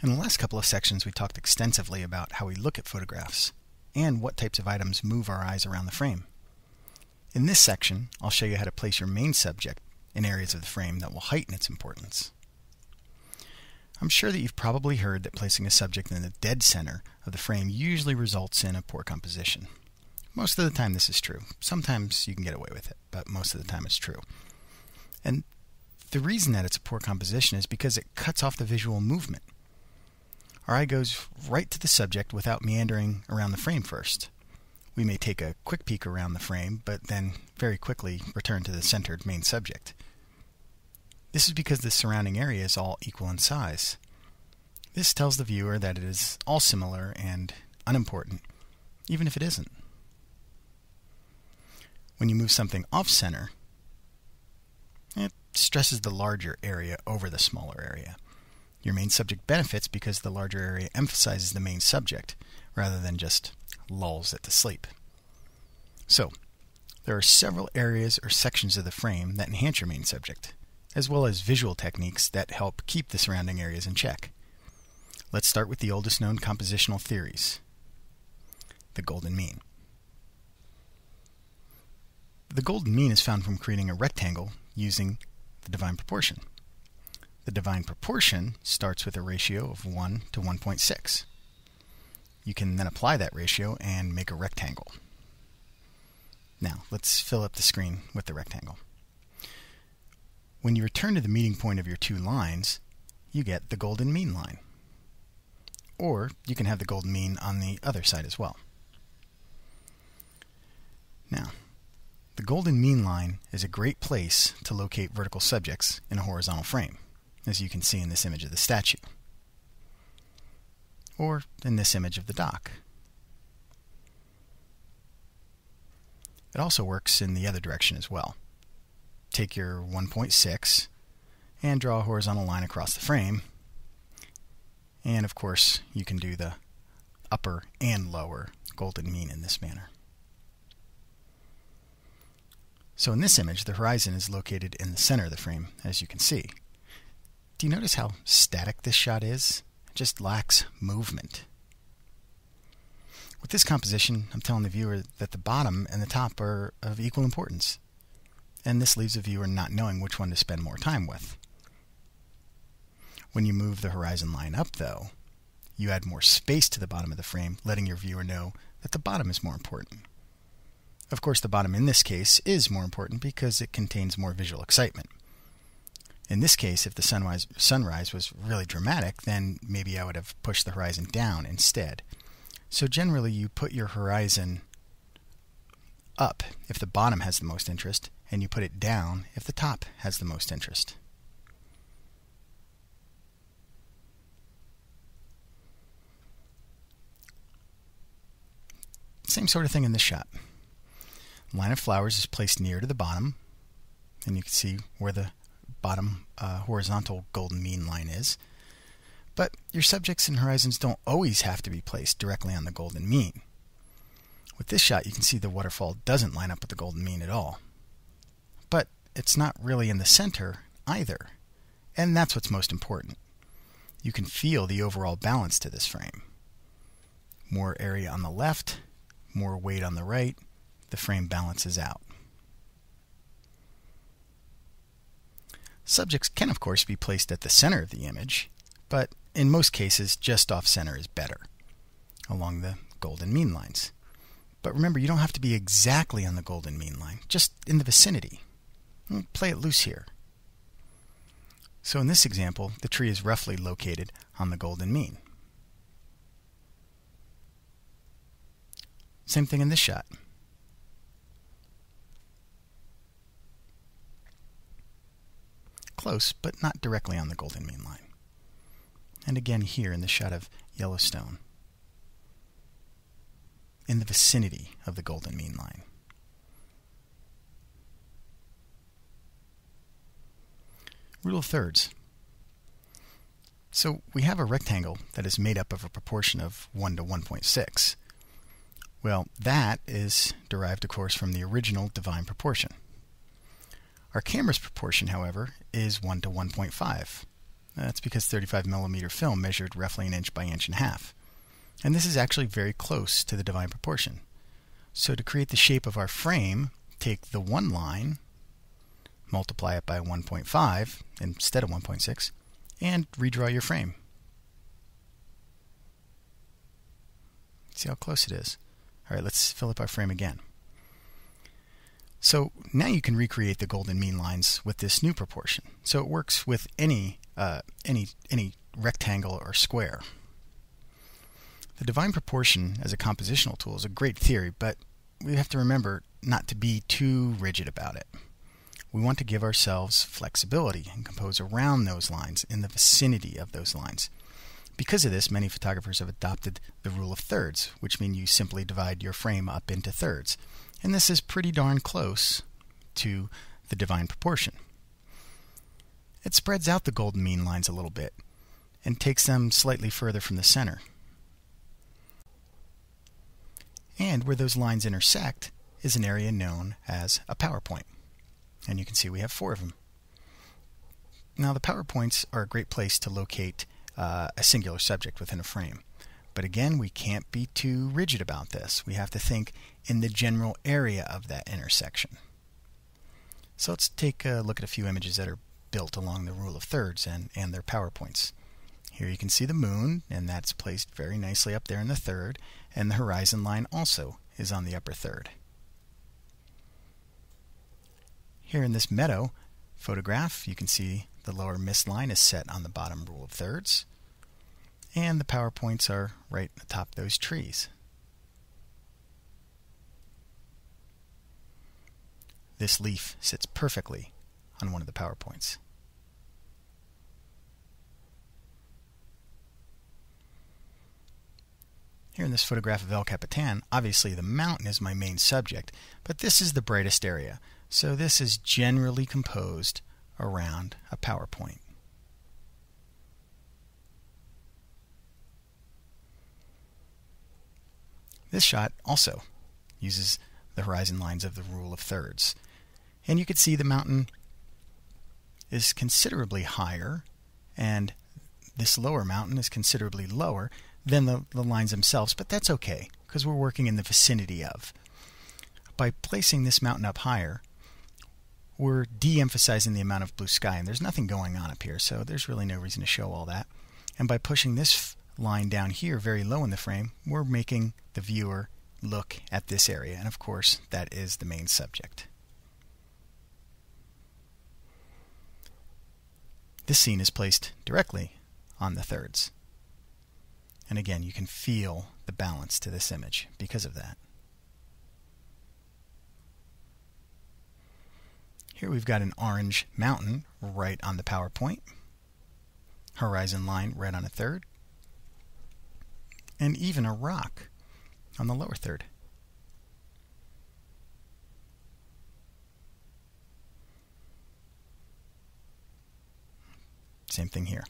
In the last couple of sections, we talked extensively about how we look at photographs and what types of items move our eyes around the frame. In this section, I'll show you how to place your main subject in areas of the frame that will heighten its importance. I'm sure that you've probably heard that placing a subject in the dead center of the frame usually results in a poor composition. Most of the time this is true. Sometimes you can get away with it, but most of the time it's true. And the reason that it's a poor composition is because it cuts off the visual movement. Our eye goes right to the subject without meandering around the frame first. We may take a quick peek around the frame, but then very quickly return to the centered main subject. This is because the surrounding area is all equal in size. This tells the viewer that it is all similar and unimportant, even if it isn't. When you move something off-center, it stresses the larger area over the smaller area. Your main subject benefits because the larger area emphasizes the main subject, rather than just lulls it to sleep. So, there are several areas or sections of the frame that enhance your main subject, as well as visual techniques that help keep the surrounding areas in check. Let's start with the oldest known compositional theories, the golden mean. The golden mean is found from creating a rectangle using the divine proportion. The divine proportion starts with a ratio of 1 to 1.6. You can then apply that ratio and make a rectangle. Now, let's fill up the screen with the rectangle. When you return to the meeting point of your two lines, you get the golden mean line. Or you can have the golden mean on the other side as well. Now, the golden mean line is a great place to locate vertical subjects in a horizontal frame, as you can see in this image of the statue, or in this image of the dock. It also works in the other direction as well. Take your 1.6 and draw a horizontal line across the frame, and of course you can do the upper and lower golden mean in this manner. So in this image, the horizon is located in the center of the frame, as you can see. Do you notice how static this shot is? It just lacks movement. With this composition, I'm telling the viewer that the bottom and the top are of equal importance, and this leaves the viewer not knowing which one to spend more time with. When you move the horizon line up, though, you add more space to the bottom of the frame, letting your viewer know that the bottom is more important. Of course, the bottom in this case is more important because it contains more visual excitement. In this case, if the sunrise was really dramatic, then maybe I would have pushed the horizon down instead. So generally, you put your horizon up if the bottom has the most interest, and you put it down if the top has the most interest. Same sort of thing in this shot. Line of flowers is placed near to the bottom, and you can see where the bottom horizontal golden mean line is. But your subjects and horizons don't always have to be placed directly on the golden mean. With this shot, you can see the waterfall doesn't line up with the golden mean at all. But it's not really in the center either, and that's what's most important. You can feel the overall balance to this frame. More area on the left, more weight on the right, the frame balances out. Subjects can, of course, be placed at the center of the image, but in most cases, just off-center is better, along the golden mean lines. But remember, you don't have to be exactly on the golden mean line, just in the vicinity. Play it loose here. So in this example, the tree is roughly located on the golden mean. Same thing in this shot. Close, but not directly on the golden mean line. And again here in the shot of Yellowstone, in the vicinity of the golden mean line. Rule of thirds. So we have a rectangle that is made up of a proportion of 1 to 1.6. Well, that is derived, of course, from the original divine proportion. Our camera's proportion, however, is 1 to 1.5. That's because 35mm film measured roughly 1 inch by 1.5 inches. And this is actually very close to the divine proportion. So to create the shape of our frame, take the one line, multiply it by 1.5 instead of 1.6, and redraw your frame. See how close it is. All right, let's fill up our frame again. So now you can recreate the golden mean lines with this new proportion. So it works with any rectangle or square. The divine proportion as a compositional tool is a great theory, but we have to remember not to be too rigid about it. We want to give ourselves flexibility and compose around those lines, in the vicinity of those lines. Because of this, many photographers have adopted the rule of thirds, which means you simply divide your frame up into thirds. And this is pretty darn close to the divine proportion. It spreads out the golden mean lines a little bit and takes them slightly further from the center. And where those lines intersect is an area known as a power point. And you can see we have 4 of them. Now the power points are a great place to locate a singular subject within a frame. But again, we can't be too rigid about this. We have to think in the general area of that intersection. So let's take a look at a few images that are built along the rule of thirds and their power points. Here you can see the moon, and that's placed very nicely up there in the third, and the horizon line also is on the upper third. Here in this meadow photograph, you can see the lower mist line is set on the bottom rule of thirds, and the power points are right atop those trees. This leaf sits perfectly on one of the power points. Here in this photograph of El Capitan, obviously the mountain is my main subject, but this is the brightest area, so this is generally composed around a power point. This shot also uses the horizon lines of the rule of thirds. And you can see the mountain is considerably higher, and this lower mountain is considerably lower than the lines themselves, but that's okay, because we're working in the vicinity of. By placing this mountain up higher, we're de-emphasizing the amount of blue sky, and there's nothing going on up here, so there's really no reason to show all that. And by pushing this line down here very low in the frame, we're making the viewer look at this area, and of course that is the main subject. This scene is placed directly on the thirds. And again, you can feel the balance to this image because of that. Here we've got an orange mountain right on the power point, horizon line right on a third, and even a rock on the lower third. Same thing here.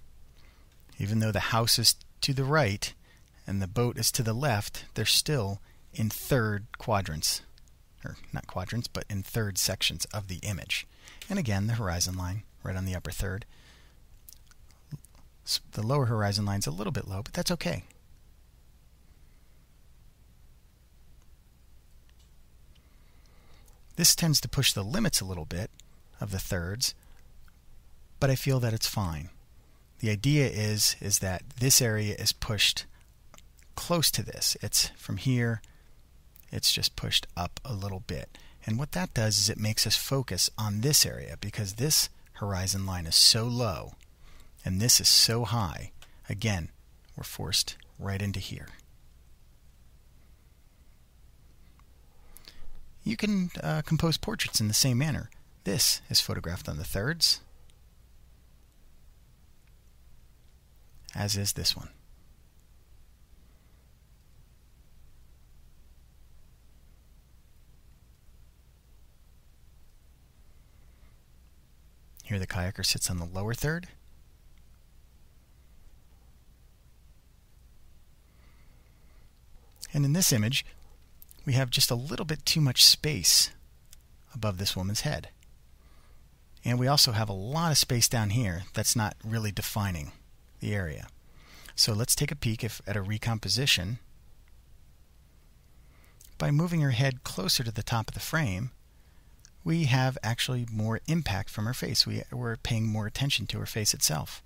Even though the house is to the right and the boat is to the left, they're still in third quadrants. Or not quadrants, but in third sections of the image. And again, the horizon line right on the upper third. The lower horizon line's a little bit low, but that's okay. This tends to push the limits a little bit of the thirds, but I feel that it's fine. The idea is that this area is pushed close to this. It's from here, it's just pushed up a little bit. And what that does is it makes us focus on this area, because this horizon line is so low and this is so high. Again, we're forced right into here. You can compose portraits in the same manner. This is photographed on the thirds, as is this one. Here the kayaker sits on the lower third. And in this image, we have just a little bit too much space above this woman's head. And we also have a lot of space down here that's not really defining the area. So let's take a peek at a recomposition. By moving her head closer to the top of the frame, we have actually more impact from her face. We're paying more attention to her face itself.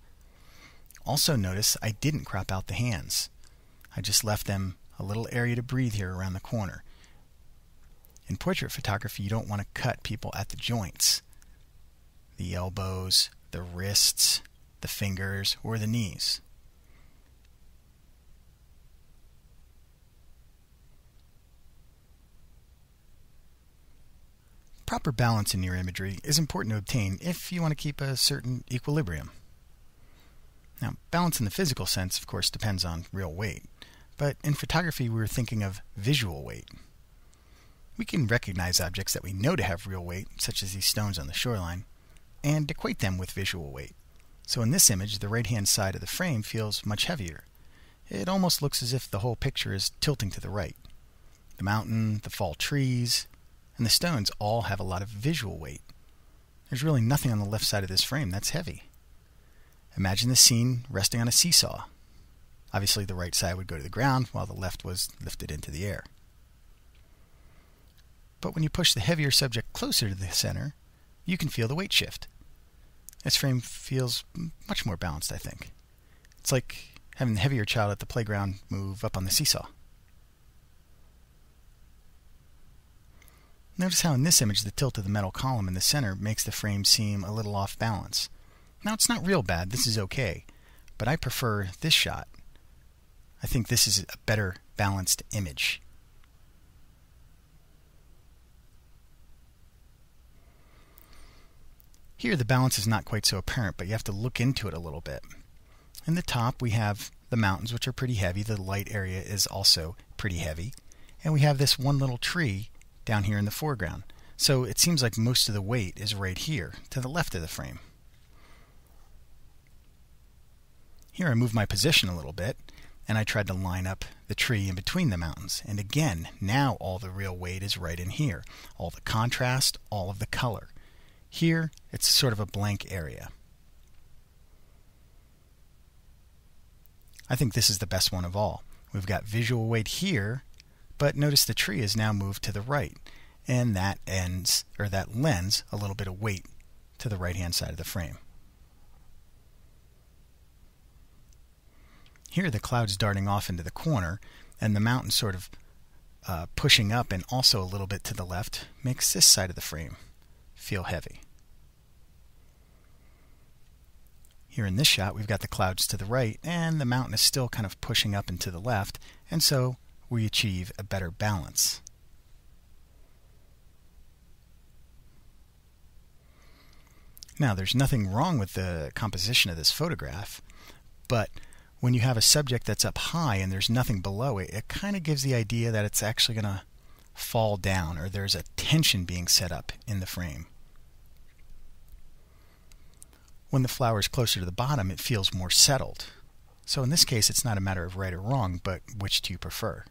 Also notice I didn't crop out the hands. I just left them a little area to breathe here around the corner. In portrait photography, you don't want to cut people at the joints, the elbows, the wrists, the fingers, or the knees. Proper balance in your imagery is important to obtain if you want to keep a certain equilibrium. Now, balance in the physical sense, of course, depends on real weight, but in photography we were thinking of visual weight. We can recognize objects that we know to have real weight, such as these stones on the shoreline, and equate them with visual weight. So in this image, the right-hand side of the frame feels much heavier. It almost looks as if the whole picture is tilting to the right. The mountain, the fall trees, and the stones all have a lot of visual weight. There's really nothing on the left side of this frame that's heavy. Imagine the scene resting on a seesaw. Obviously the right side would go to the ground while the left was lifted into the air. But when you push the heavier subject closer to the center, you can feel the weight shift. This frame feels much more balanced, I think. It's like having the heavier child at the playground move up on the seesaw. Notice how in this image the tilt of the metal column in the center makes the frame seem a little off balance. Now it's not real bad, this is okay, but I prefer this shot. I think this is a better balanced image. Here the balance is not quite so apparent, but you have to look into it a little bit. In the top we have the mountains, which are pretty heavy. The light area is also pretty heavy. And we have this one little tree down here in the foreground. So it seems like most of the weight is right here, to the left of the frame. Here I move my position a little bit, and I tried to line up the tree in between the mountains. And again, now all the real weight is right in here. All the contrast, all of the color. Here, it's sort of a blank area. I think this is the best one of all. We've got visual weight here, but notice the tree is now moved to the right, and that lends a little bit of weight to the right-hand side of the frame. Here the cloud's darting off into the corner, and the mountain sort of pushing up and also a little bit to the left makes this side of the frame feel heavy. Here in this shot we've got the clouds to the right and the mountain is still kind of pushing up and to the left, and so we achieve a better balance. Now there's nothing wrong with the composition of this photograph, but when you have a subject that's up high and there's nothing below it, it kind of gives the idea that it's actually going to fall down, or there's a tension being set up in the frame. When the flower is closer to the bottom, it feels more settled. So in this case, it's not a matter of right or wrong, but which do you prefer?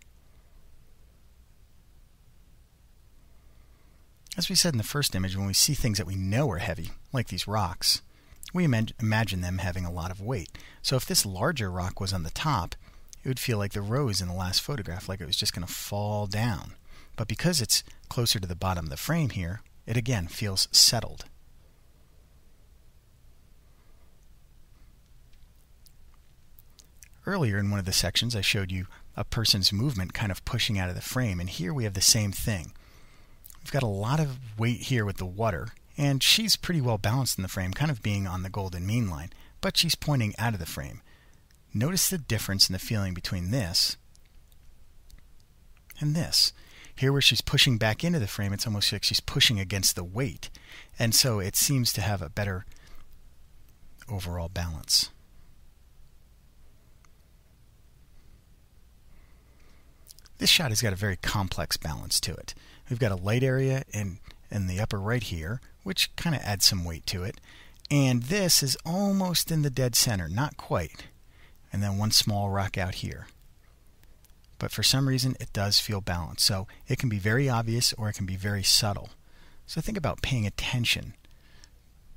As we said in the first image, when we see things that we know are heavy, like these rocks, we imagine them having a lot of weight. So if this larger rock was on the top, it would feel like the rose in the last photograph, like it was just going to fall down. But because it's closer to the bottom of the frame here, it again feels settled. Earlier in one of the sections I showed you a person's movement kind of pushing out of the frame, and here we have the same thing. We've got a lot of weight here with the water, and she's pretty well balanced in the frame, kind of being on the golden mean line, but she's pointing out of the frame. Notice the difference in the feeling between this and this. Here where she's pushing back into the frame, it's almost like she's pushing against the weight, and so it seems to have a better overall balance. This shot has got a very complex balance to it. We've got a light area in the upper right here, which kind of adds some weight to it. And this is almost in the dead center, not quite. And then one small rock out here. But for some reason, it does feel balanced. So it can be very obvious or it can be very subtle. So think about paying attention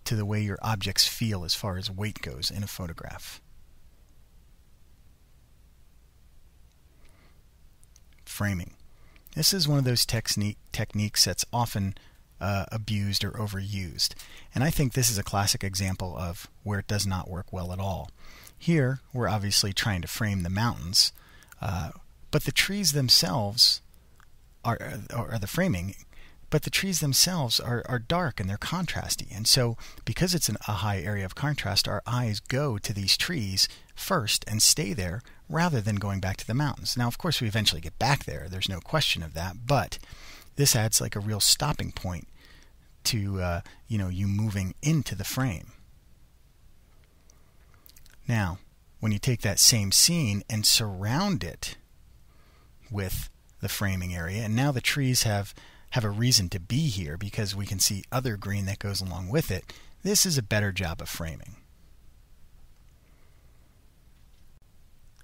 to the way your objects feel as far as weight goes in a photograph. Framing. This is one of those techniques that's often abused or overused. And I think this is a classic example of where it does not work well at all. Here, we're obviously trying to frame the mountains, but the trees themselves are the framing, but the trees themselves are dark and they're contrasty. And so, because it's a high area of contrast, our eyes go to these trees first and stay there rather than going back to the mountains. Now, of course, we eventually get back there. There's no question of that. But this adds like a real stopping point to you moving into the frame. Now, when you take that same scene and surround it with the framing area, and now the trees have a reason to be here because we can see other green that goes along with it, this is a better job of framing.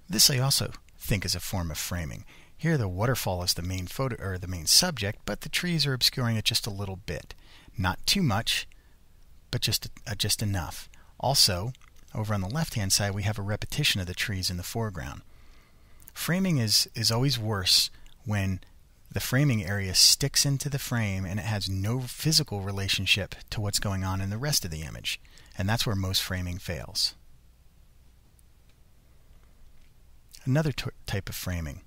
This I also think is a form of framing. Here the waterfall is the main photo or the main subject, but the trees are obscuring it just a little bit. Not too much, but just enough. Also, over on the left-hand side, we have a repetition of the trees in the foreground. Framing is always worse when the framing area sticks into the frame and it has no physical relationship to what's going on in the rest of the image. And that's where most framing fails. Another type of framing.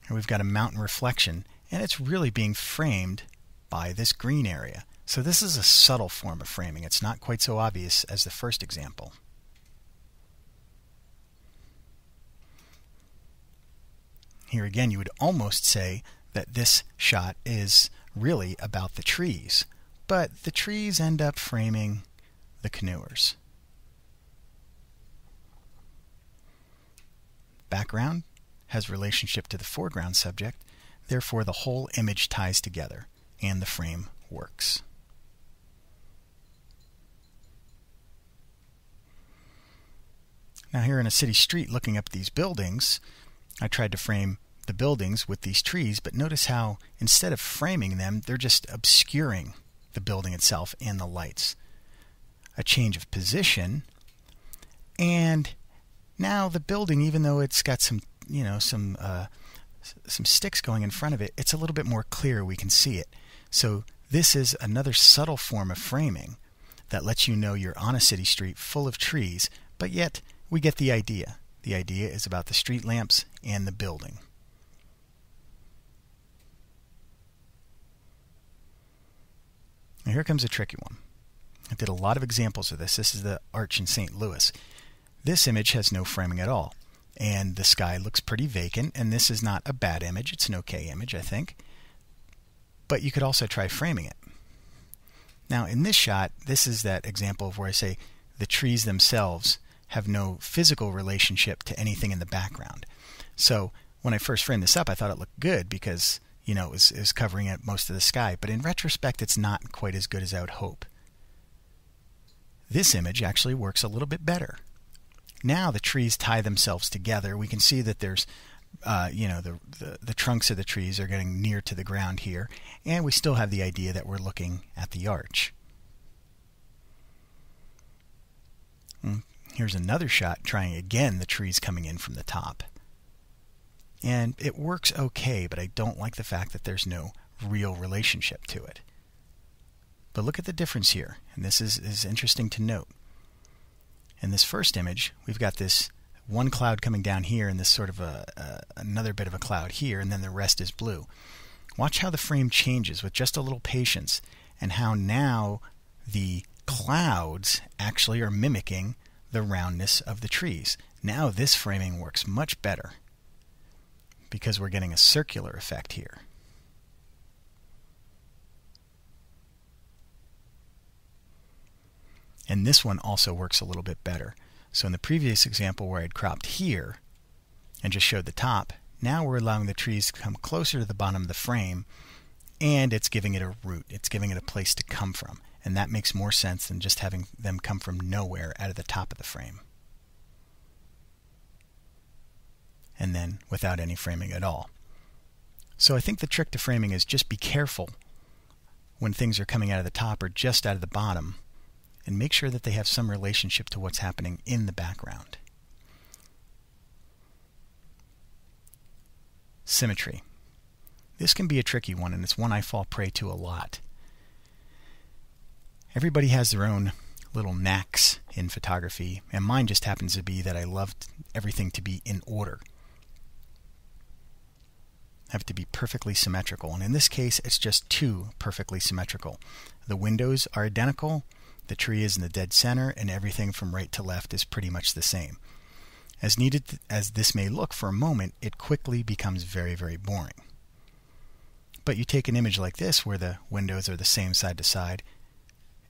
Here we've got a mountain reflection, and it's really being framed by this green area. So this is a subtle form of framing. It's not quite so obvious as the first example. Here again, you would almost say that this shot is really about the trees, but the trees end up framing the canoers. Background has relationship to the foreground subject, therefore the whole image ties together and the frame works. Now here in a city street looking up these buildings, I tried to frame the buildings with these trees, but notice how instead of framing them, they're just obscuring the building itself and the lights. A change of position, and now the building, even though it's got some sticks going in front of it, it's a little bit more clear. We can see it. So this is another subtle form of framing that lets you know you're on a city street full of trees, but yet we get the idea. The idea is about the street lamps and the building. Now here comes a tricky one. I did a lot of examples of this. This is the arch in St. Louis. This image has no framing at all, and the sky looks pretty vacant, and this is not a bad image. It's an okay image, I think. But you could also try framing it. Now in this shot, this is that example of where I say the trees themselves have no physical relationship to anything in the background. So when I first framed this up, I thought it looked good because it was covering up most of the sky. But in retrospect, it's not quite as good as I would hope. This image actually works a little bit better. Now the trees tie themselves together. We can see that there's, the trunks of the trees are getting near to the ground here, and we still have the idea that we're looking at the arch. Here's another shot trying again the trees coming in from the top. And it works okay, but I don't like the fact that there's no real relationship to it. But look at the difference here, and this is interesting to note. In this first image, we've got this one cloud coming down here and this sort of another bit of a cloud here, and then the rest is blue. Watch how the frame changes with just a little patience, and how now the clouds actually are mimicking the roundness of the trees. Now this framing works much better because we're getting a circular effect here. And this one also works a little bit better. So in the previous example where I'd cropped here and just showed the top, now we're allowing the trees to come closer to the bottom of the frame, and it's giving it a root. It's giving it a place to come from. And that makes more sense than just having them come from nowhere out of the top of the frame. And then without any framing at all. So I think the trick to framing is just be careful when things are coming out of the top or just out of the bottom, and make sure that they have some relationship to what's happening in the background. Symmetry. This can be a tricky one, and it's one I fall prey to a lot. Everybody has their own little knacks in photography, and mine just happens to be that I love everything to be in order. Have to be perfectly symmetrical, and in this case it's just two perfectly symmetrical. The windows are identical, the tree is in the dead center, and everything from right to left is pretty much the same. As needed as this may look for a moment, it quickly becomes very, very boring. But you take an image like this where the windows are the same side to side,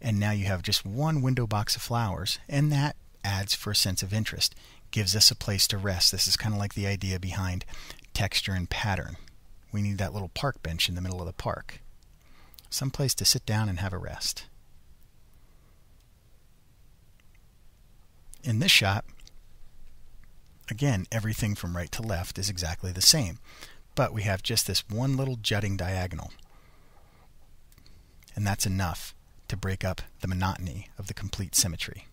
and now you have just one window box of flowers, and that adds for a sense of interest, gives us a place to rest. This is kind of like the idea behind texture and pattern. We need that little park bench in the middle of the park. Some place to sit down and have a rest. In this shot, again, everything from right to left is exactly the same, but we have just this one little jutting diagonal. And that's enough to break up the monotony of the complete symmetry.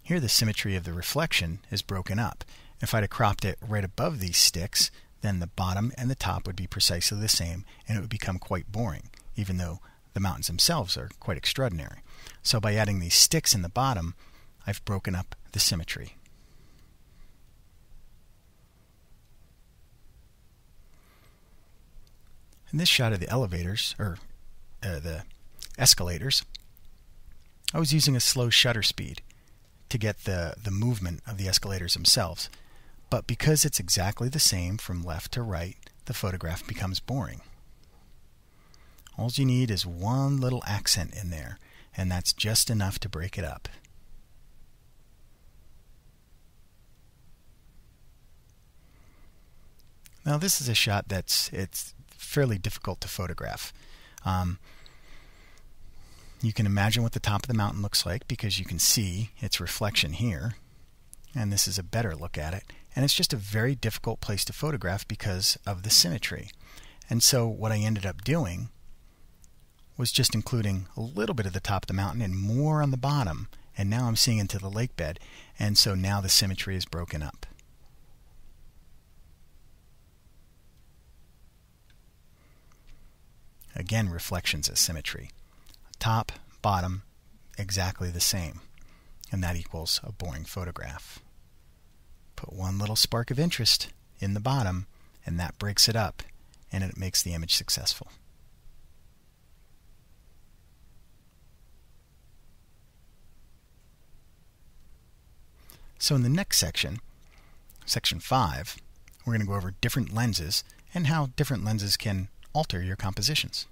Here the symmetry of the reflection is broken up. If I'd have cropped it right above these sticks, then the bottom and the top would be precisely the same, and it would become quite boring, even though the mountains themselves are quite extraordinary. So by adding these sticks in the bottom, I've broken up the symmetry. In this shot of the elevators, or the escalators, I was using a slow shutter speed to get the movement of the escalators themselves. But because it's exactly the same from left to right, the photograph becomes boring. All you need is one little accent in there, and that's just enough to break it up. Now this is a shot it's fairly difficult to photograph. You can imagine what the top of the mountain looks like because you can see its reflection here, and this is a better look at it, and it's just a very difficult place to photograph because of the symmetry. And so what I ended up doing was just including a little bit of the top of the mountain and more on the bottom, and now I'm seeing into the lake bed, and so now the symmetry is broken up. Again, reflections as symmetry. Top, bottom, exactly the same, and that equals a boring photograph. Put one little spark of interest in the bottom, and that breaks it up, and it makes the image successful. So in the next section, section 5, we're going to go over different lenses and how different lenses can alter your compositions.